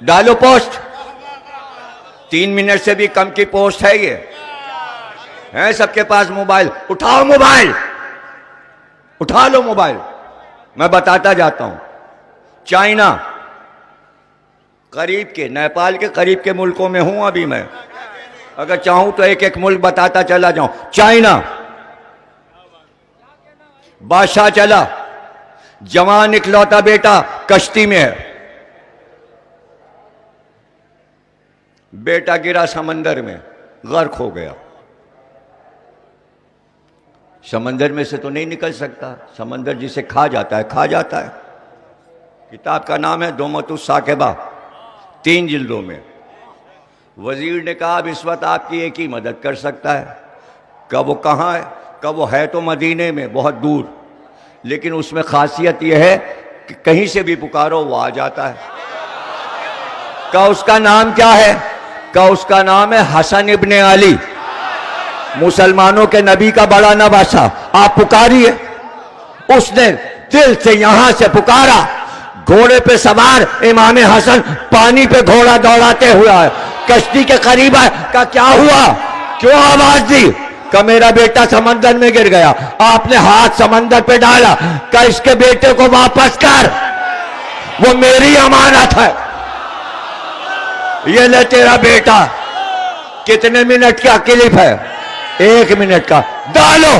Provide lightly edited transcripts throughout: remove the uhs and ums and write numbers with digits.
डालो post. 3 minute से भी कम की पोस्ट है ये। है सबके पास मोबाइल, उठाओ मोबाइल, उठा लो मोबाइल। मैं बताता जाता हूं। चाइना, करीब के नेपाल के करीब के मुल्कों में हूं अभी मैं। अगर चाहूं तो एक एक मुल्क बताता चला जाऊं। चाइना, बादशाह चला, जवान इकलौता बेटा कश्ती में है, बेटा गिरा समंदर में, गर्क हो गया। समंदर में से तो नहीं निकल सकता, समंदर जिसे खा जाता है खा जाता है। किताब का नाम है दोमतुस साकिबा, 3 जिल्दों में। वजीर ने कहा अब इस वक्त आपकी एक ही मदद कर सकता है। कब वो कहाँ है? कब वो है तो मदीने में, बहुत दूर, लेकिन उसमें खासियत यह है कि कहीं से भी पुकारो वो आ जाता है। का उसका नाम क्या है? का उसका नाम है हसन इब्ने अली, मुसलमानों के नबी का बड़ा नवासा। आप पुकारिए। उसने दिल से यहां से पुकारा। घोड़े पे सवार इमाम हसन पानी पे घोड़ा दौड़ाते हुए आए, कश्ती के करीब आए। का क्या हुआ? क्यों आवाज दी? का मेरा बेटा समंदर में गिर गया। आपने हाथ समंदर पे डाला। का इसके बेटे को वापस कर, वो मेरी अमानत है। ये ले तेरा बेटा। कितने मिनट का क्लिप है? 1 मिनट का। डालो,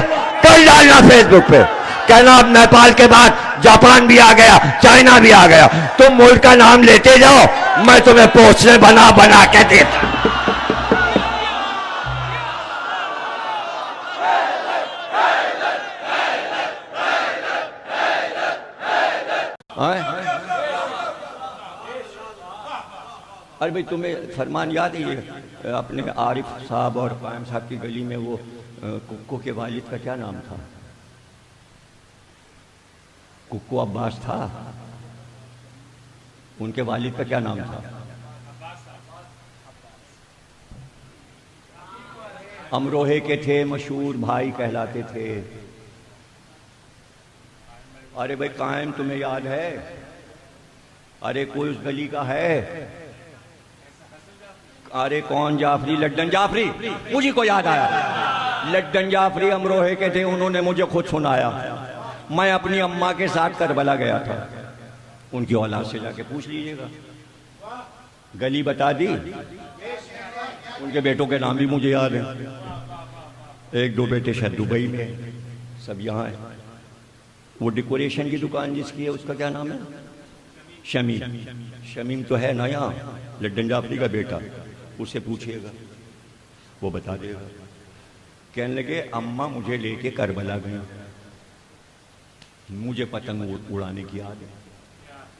कल डालना फेसबुक पे। कहना अब नेपाल के बाद जापान भी आ गया, चाइना भी आ गया। तुम मुल्क का नाम लेते जाओ, मैं तुम्हें पोस्टर बना बना के देता। अरे भाई तुम्हें फरमान याद है ये अपने आरिफ साहब और कायम साहब की गली में वो कुक्को के वालिद का क्या नाम था? कुक्को अब्बास था। उनके वालिद का क्या नाम था? अमरोहे के थे, मशहूर भाई कहलाते थे। अरे भाई कायम तुम्हें याद है? अरे कोई उस गली का है? अरे कौन? जाफरी, लड्डन जाफरी। मुझे को याद आया, लड्डन जाफरी अमरोहे के थे। उन्होंने मुझे खुद सुनाया। मैं अपनी अम्मा के साथ करबला गया था। उनकी औलाद से जाके पूछ लीजिएगा। गली बता दी। उनके बेटों के नाम भी मुझे याद है। 1-2 बेटे शायद दुबई में, सब यहाँ है। वो डेकोरेशन की दुकान जिसकी है उसका क्या नाम है? शमीम। शमीम तो है ना यहाँ, लड्डन जाफरी का बेटा। उससे पूछिएगा, वो बता देगा। कहने लगे अम्मा मुझे लेके करबला गई, मुझे पतंग उड़ाने की याद है।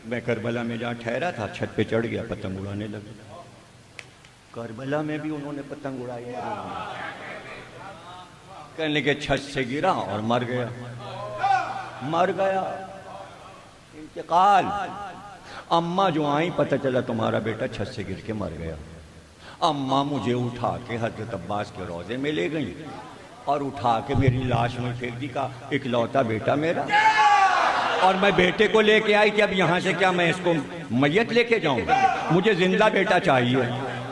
मैं करबला में जहाँ ठहरा था छत पे चढ़ गया, पतंग उड़ाने लगा। करबला में भी उन्होंने पतंग उड़ाई। कहने लगे छत से गिरा और मर गया। मर गया, इंतकाल। अम्मा जो आई, पता चला तुम्हारा बेटा छत से गिर के मर गया। अम्मा मुझे उठा के हजरत अब्बास के रोजे में ले गई और उठा के मेरी लाश में फेंक दी। का इकलौता बेटा मेरा, और मैं बेटे को लेके आई कि अब यहाँ से क्या मैं इसको मैयत लेके जाऊँ? मुझे जिंदा बेटा चाहिए।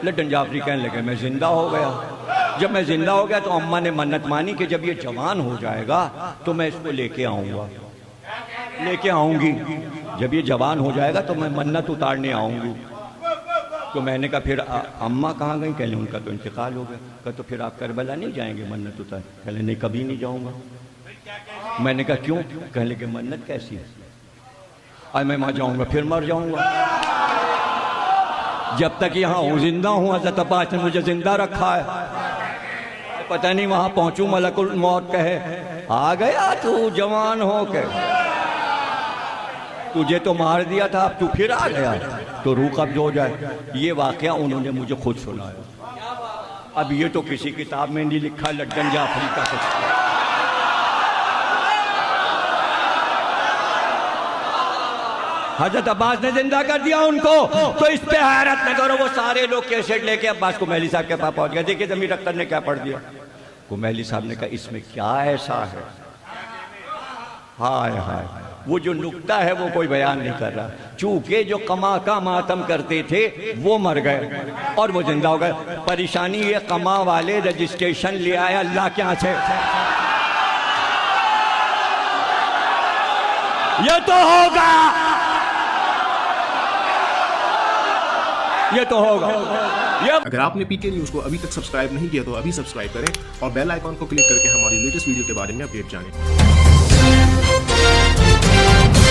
लड्डन जाफरी कहने लगे मैं जिंदा हो गया। जब मैं जिंदा हो गया तो अम्मा ने मन्नत मानी कि जब ये जवान हो जाएगा तो मैं इसको लेके आऊँगा, लेके आऊँगी। जब ये जवान हो जाएगा तो मैं मन्नत उतारने आऊँगी। तो मैंने कहा फिर अम्मा कहाँ गई? कहले उनका तो इंतकाल हो गया। कहा तो फिर आप करबला नहीं जाएंगे मन्नत उतार? कहले नहीं, कभी नहीं जाऊँगा। मैंने कहा क्यों? कहने लगे मन्नत कैसी है? आज मैं वहाँ जाऊँगा फिर मर जाऊँगा। जब तक यहाँ हूँ जिंदा हूँ, हज़रत अब्बास ने मुझे जिंदा रखा है। पता नहीं वहाँ पहुँचूँ मलकुल मौत कहे आ गया तू जवान हो के, तुझे तो मार दिया था, अब तू फिर आ गया तो रूह कब्ज हो जाए। ये वाकया उन्होंने मुझे खुद सुनाया। अब ये तो किसी किताब में नहीं लिखा, लड्डन जाफरी का कुछ। हजरत अब्बास ने जिंदा कर दिया उनको। तो इस पे हैरत न करो, वो सारे लोग कैसेट लेके अब्बास कुमैली साहब के पास पहुंच गए। देखिए जमीर अख्तर ने क्या पढ़ दिया। कुमैली साहब ने कहा इसमें क्या ऐसा है? हाय हाय, वो जो नुक्ता है वो कोई बयान नहीं कर रहा। चूंकि जो कमा का मातम करते थे वो मर गए और वो जिंदा हो गए। परेशानी ये कमा वाले रजिस्ट्रेशन ले आए अल्लाह के यहाँ से। ये तो होगा, ये तो होगा। अगर आपने पीके न्यूज़ को अभी तक सब्सक्राइब नहीं किया तो अभी सब्सक्राइब करें और बेल आइकॉन को क्लिक करके हमारी लेटेस्ट वीडियो के बारे में अपडेट जानें।